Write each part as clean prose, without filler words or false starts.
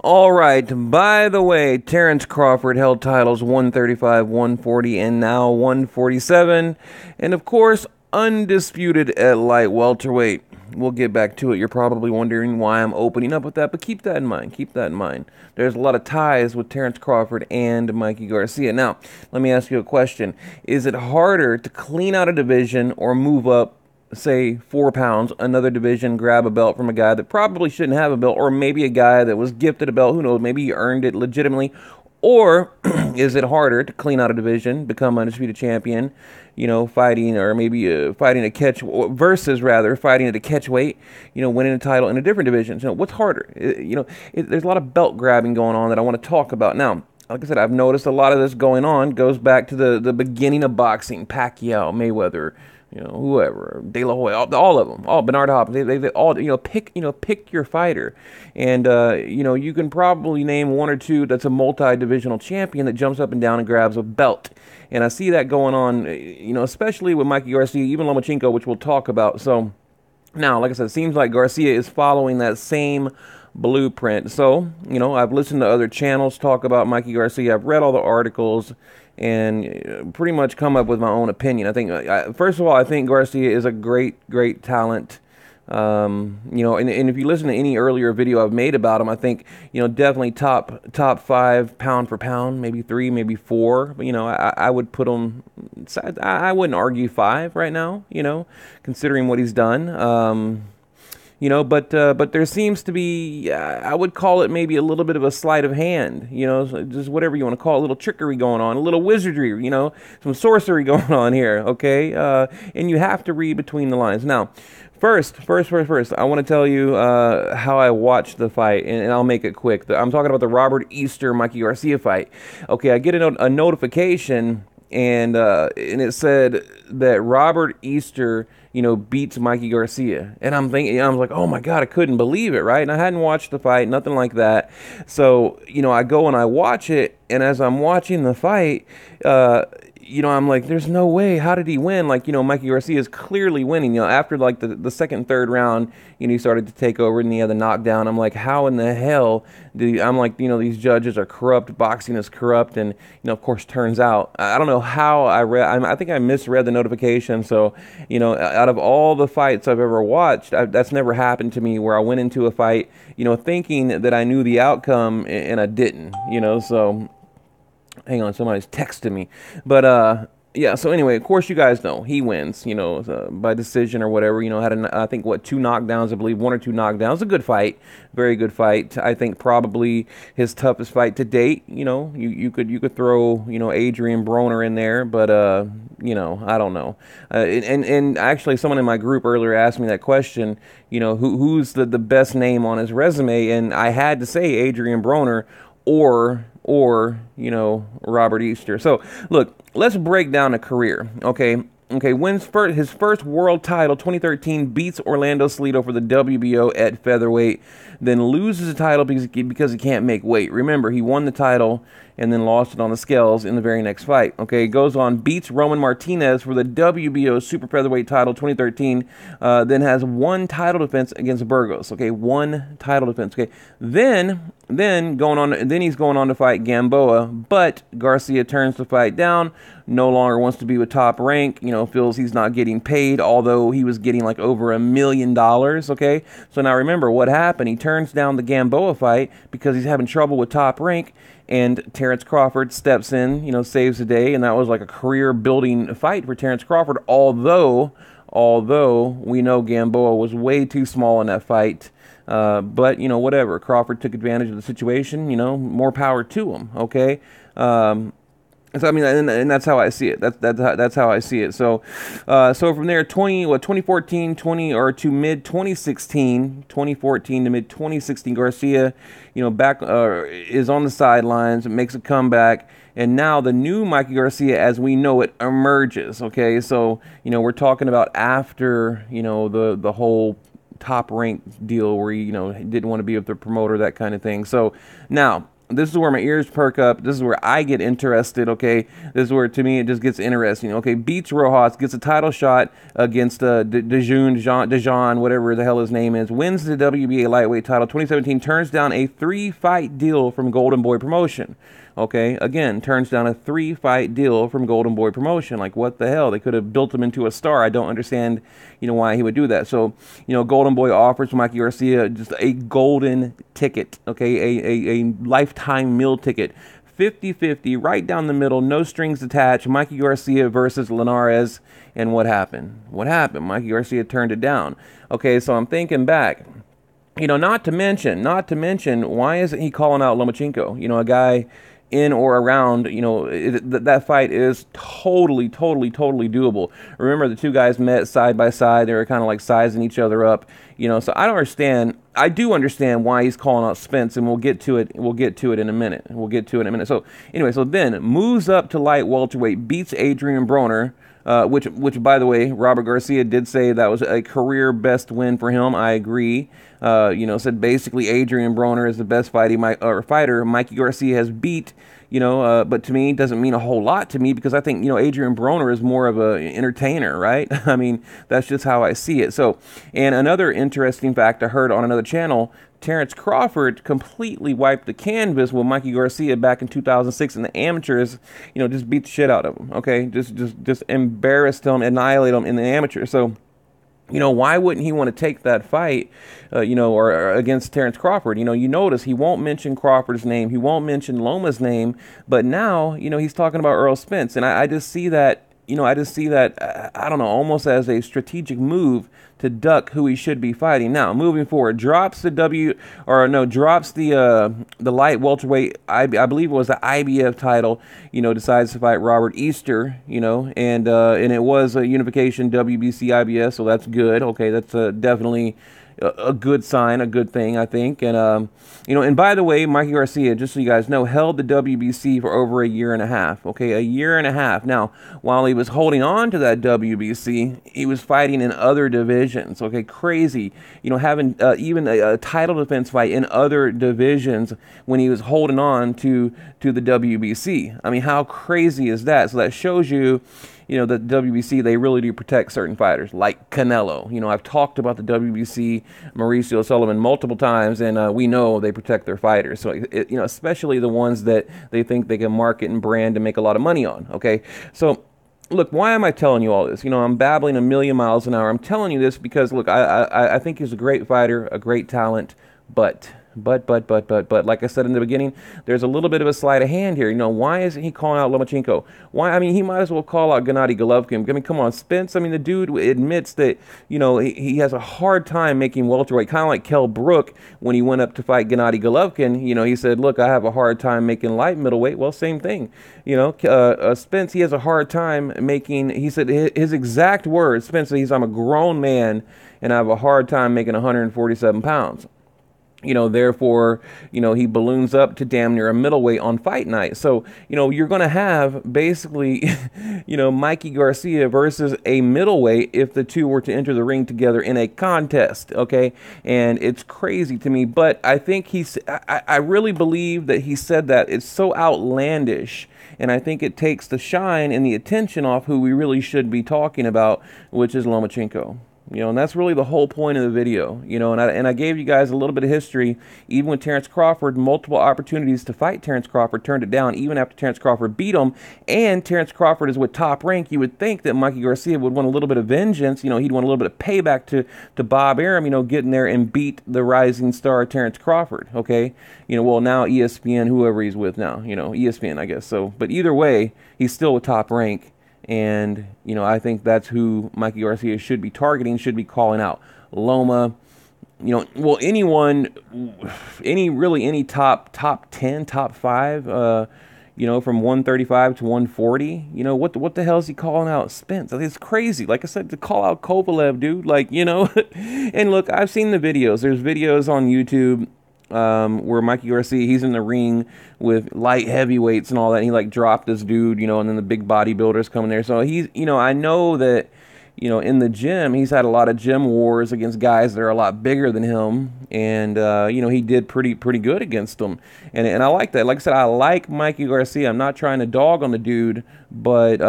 All right, by the way, Terrence Crawford held titles 135, 140, and now 147. And of course, undisputed at light welterweight. We'll get back to it. You're probably wondering why I'm opening up with that, but keep that in mind. Keep that in mind. There's a lot of ties with Terrence Crawford and Mikey Garcia. Now, let me ask you a question. Is it harder to clean out a division or move up, say 4 pounds, another division, grab a belt from a guy that probably shouldn't have a belt, or maybe a guy that was gifted a belt, who knows, maybe he earned it legitimately? Or is it harder to clean out a division, become undisputed champion, fighting, or maybe fighting a catch, versus rather fighting at a catch weight, winning a title in a different division? So what's harder? There's a lot of belt grabbing going on that I want to talk about. Now, like I said, I've noticed a lot of this going on goes back to the beginning of boxing. Pacquiao, Mayweather, whoever, De La Hoya, all of them, all Bernard Hopkins, they all, pick your fighter. And, you can probably name one or two that's a multi-divisional champion that jumps up and down and grabs a belt. And I see that going on, especially with Mikey Garcia, even Lomachenko, which we'll talk about. So now, like I said, it seems like Garcia is following that same blueprint. So, I've listened to other channels talk about Mikey Garcia. I've read all the articles and pretty much come up with my own opinion. I think, first of all, I think Garcia is a great talent. And if you listen to any earlier video I've made about him, I think, definitely top 5 pound for pound, maybe 3, maybe 4. But, I would put him, I wouldn't argue 5 right now, considering what he's done. But there seems to be, I would call it maybe a little bit of a sleight of hand, just whatever you want to call it, a little trickery going on, a little wizardry, some sorcery going on here, okay? And you have to read between the lines. Now, first, I want to tell you how I watched the fight, and I'll make it quick. I'm talking about the Robert Easter Mikey Garcia fight. Okay, I get a notification, and it said that Robert Easter, beats Mikey Garcia. And I'm thinking, I was like, oh my God, I couldn't believe it, right? And I hadn't watched the fight, nothing like that. So, I go and I watch it, and as I'm watching the fight, I'm like, there's no way. How did he win? Like, Mikey Garcia is clearly winning. After like the second, third round, he started to take over and he had the knockdown. I'm like, how in the hell I'm like, these judges are corrupt. Boxing is corrupt. And, of course, turns out, I don't know how I think I misread the notification. So, out of all the fights I've ever watched, that's never happened to me where I went into a fight, thinking that I knew the outcome and I didn't, so. Hang on, somebody's texting me. But, yeah, so anyway, of course you guys know he wins, by decision or whatever. Had, I think, 2 knockdowns, I believe, 1 or 2 knockdowns. A good fight, very good fight. I think probably his toughest fight to date. You could throw, Adrien Broner in there, but, I don't know. And actually, someone in my group earlier asked me that question, who's the best name on his resume? And I had to say Adrien Broner or Robert Easter. So, look, let's break down a career, okay? Wins his first world title, 2013, beats Orlando Salido for the WBO at featherweight, then loses the title because he can't make weight. Remember, he won the title and then lost it on the scales in the very next fight. Okay, goes on, beats Roman Martinez for the WBO super featherweight title, 2013, then has 1 title defense against Burgos. Okay, 1 title defense. Okay, then he's going on to fight Gamboa, but Garcia turns the fight down. No longer wants to be with Top Rank. Feels he's not getting paid, although he was getting like over $1 million. Okay, so now remember what happened. He turns down the Gamboa fight because he's having trouble with Top Rank. And Terrence Crawford steps in, saves the day, and that was like a career-building fight for Terrence Crawford, although we know Gamboa was way too small in that fight. But, whatever. Crawford took advantage of the situation, more power to him, okay? So, I mean, and that's how I see it. That's how I see it. So, so from there, 2014, to mid 2016, 2014 to mid 2016, Garcia, back is on the sidelines, makes a comeback, and now the new Mikey Garcia, as we know it, emerges. Okay, so we're talking about after the whole Top Rank deal where he didn't want to be with the promoter, that kind of thing. So now, this is where my ears perk up. This is where I get interested, okay? This is where, to me, it just gets interesting, okay? Beats Rojas, gets a title shot against Dejan, whatever the hell his name is, wins the WBA lightweight title, 2017, turns down a 3-fight deal from Golden Boy Promotion, okay? Again, turns down a 3-fight deal from Golden Boy Promotion. Like, what the hell? They could have built him into a star. I don't understand, why he would do that. So, Golden Boy offers Mikey Garcia just a golden ticket, okay? A lifetime meal ticket. 50-50, right down the middle, no strings attached. Mikey Garcia versus Linares. And what happened? What happened? Mikey Garcia turned it down. Okay, so I'm thinking back. Not to mention, why isn't he calling out Lomachenko? A guy in or around, that fight is totally doable. Remember, the two guys met side by side. They were kind of like sizing each other up, so I don't understand. I do understand why he's calling out Spence, and we'll get to it in a minute. So anyway, so then moves up to light welterweight, beats Adrien Broner, which by the way, Robert Garcia did say that was a career best win for him. I agree. Said basically Adrien Broner is the best fighter Mikey Garcia has beat. But to me, it doesn't mean a whole lot to me, because I think, Adrien Broner is more of an entertainer, right? I mean, that's just how I see it. So, and another interesting fact I heard on another channel, Terrence Crawford completely wiped the canvas with Mikey Garcia back in 2006, and the amateurs, just beat the shit out of him, okay? Just embarrassed him, annihilate him in the amateurs. So, why wouldn't he want to take that fight, or against Terrence Crawford? You notice he won't mention Crawford's name. He won't mention Loma's name. But now, he's talking about Errol Spence. And I just see that, I don't know, almost as a strategic move to duck who he should be fighting. Now, moving forward, drops the light welterweight, I believe it was the IBF title, decides to fight Robert Easter, and it was a unification WBC IBF, so that's good. Okay, that's definitely a good sign, a good thing, I think. And, and by the way, Mikey Garcia, just so you guys know, held the WBC for over a year and a half, okay, a year and a half. Now, while he was holding on to that WBC, he was fighting in other divisions, okay, crazy, having even a title defense fight in other divisions when he was holding on to the WBC. I mean, how crazy is that? So that shows you, the WBC, they really do protect certain fighters, like Canelo. I've talked about the WBC, Mauricio Sullivan, multiple times, and we know they protect their fighters. So, especially the ones that they think they can market and brand and make a lot of money on, okay? So, look, why am I telling you all this? I'm babbling a million miles an hour. I'm telling you this because, look, I think he's a great fighter, a great talent, but like I said in the beginning, there's a little bit of a sleight of hand here. Why isn't he calling out Lomachenko? Why? I mean, he might as well call out Gennady Golovkin. I mean, come on, Spence. I mean, the dude admits that, he has a hard time making welterweight, kind of like Kell Brook when he went up to fight Gennady Golovkin. He said, look, I have a hard time making light middleweight. Well, same thing. Spence, he has a hard time making, he said his exact words, Spence said, I'm a grown man and I have a hard time making 147 pounds. Therefore, he balloons up to damn near a middleweight on fight night. So, you're going to have basically, Mikey Garcia versus a middleweight if the two were to enter the ring together in a contest, okay? And it's crazy to me, but I think I really believe that he said that. It's so outlandish, and I think it takes the shine and the attention off who we really should be talking about, which is Lomachenko. And that's really the whole point of the video, and I gave you guys a little bit of history. Even with Terrence Crawford, multiple opportunities to fight Terrence Crawford, turned it down even after Terrence Crawford beat him, and Terrence Crawford is with Top Rank. You would think that Mikey Garcia would want a little bit of vengeance, he'd want a little bit of payback to Bob Arum, getting there and beat the rising star Terrence Crawford, okay? Well, now ESPN, whoever he's with now, ESPN, I guess. So, but either way, he's still with Top Rank. And, I think that's who Mikey Garcia should be targeting, should be calling out. Loma, well, anyone, any top 10, top 5, from 135 to 140, what the hell is he calling out Spence? I think it's crazy. Like I said, to call out Kovalev, dude, and look, I've seen the videos. There's videos on YouTube where Mikey Garcia, he's in the ring with light heavyweights and all that, and he dropped this dude, and then the big bodybuilders coming there. So he's, I know that, you know, in the gym, he's had a lot of gym wars against guys that are a lot bigger than him, and you know, he did pretty good against them, and I like that. Like I said, I like Mikey Garcia. I'm not trying to dog on the dude, but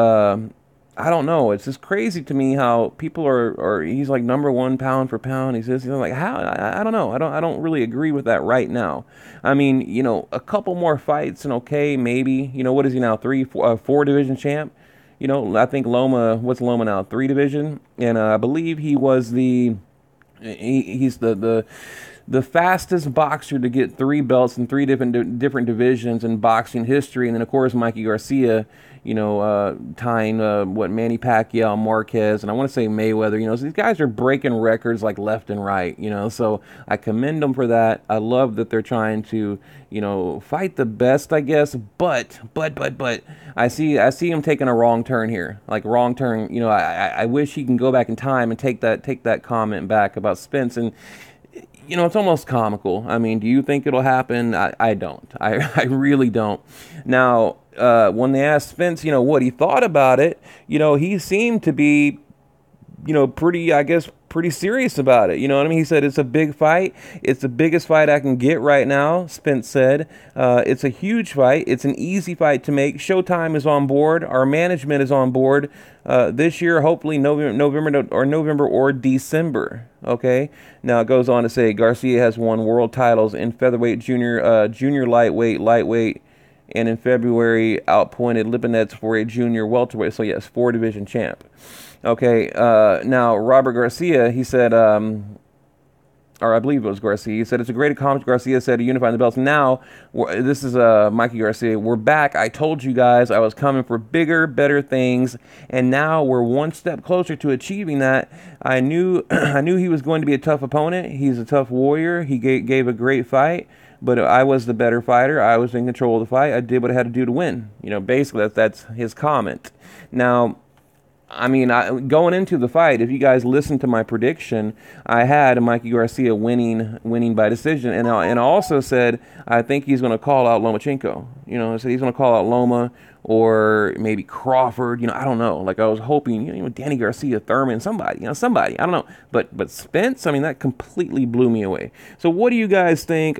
I don't know. It's just crazy to me how people are he's like #1 pound for pound. He says, you know, like how I don't know. I don't really agree with that right now. I mean, you know, a couple more fights and okay, maybe. You know, what is he now? Four division champ. You know, I think what's Loma now? 3 division, and I believe he was he's the fastest boxer to get 3 belts in 3 different divisions in boxing history. And then, of course, Mikey Garcia, you know, tying Manny Pacquiao, Marquez, and I want to say Mayweather. You know, so these guys are breaking records like left and right. You know, so I commend them for that. I love that they're trying to, you know, fight the best, I guess. But I see him taking a wrong turn here, like wrong turn. You know, I wish he can go back in time and take that comment back about Spence. And you know, it's almost comical. I mean, do you think it'll happen? I don't. I really don't. Now, when they asked Spence, you know, what he thought about it, you know, he seemed to be, you know, pretty serious about it. You know what I mean? He said, it's a big fight. It's the biggest fight I can get right now, Spence said. It's a huge fight. It's an easy fight to make. Showtime is on board. Our management is on board. This year, hopefully November or December. Okay. Now it goes on to say Garcia has won world titles in featherweight, junior lightweight, and in February outpointed Lipinets for a junior welterweight. So yes, 4 division champ. Okay. Now Robert Garcia, he said, or I believe it was Garcia. He said, it's a great accomplishment. Garcia said, to unify the belts. Now, this is Mikey Garcia. We're back. I told you guys I was coming for bigger, better things, and now we're one step closer to achieving that. I knew he was going to be a tough opponent. He's a tough warrior. He gave a great fight, but I was the better fighter. I was in control of the fight. I did what I had to do to win. You know, basically, that's his comment. Now, I mean, going into the fight, if you guys listen to my prediction, I had Mikey Garcia winning by decision, and I also said I think he's going to call out Lomachenko. You know, I said he's going to call out Loma or maybe Crawford. You know, I don't know. Like I was hoping, you know, Danny Garcia, Thurman, somebody. I don't know. But Spence, I mean, that completely blew me away. So what do you guys think?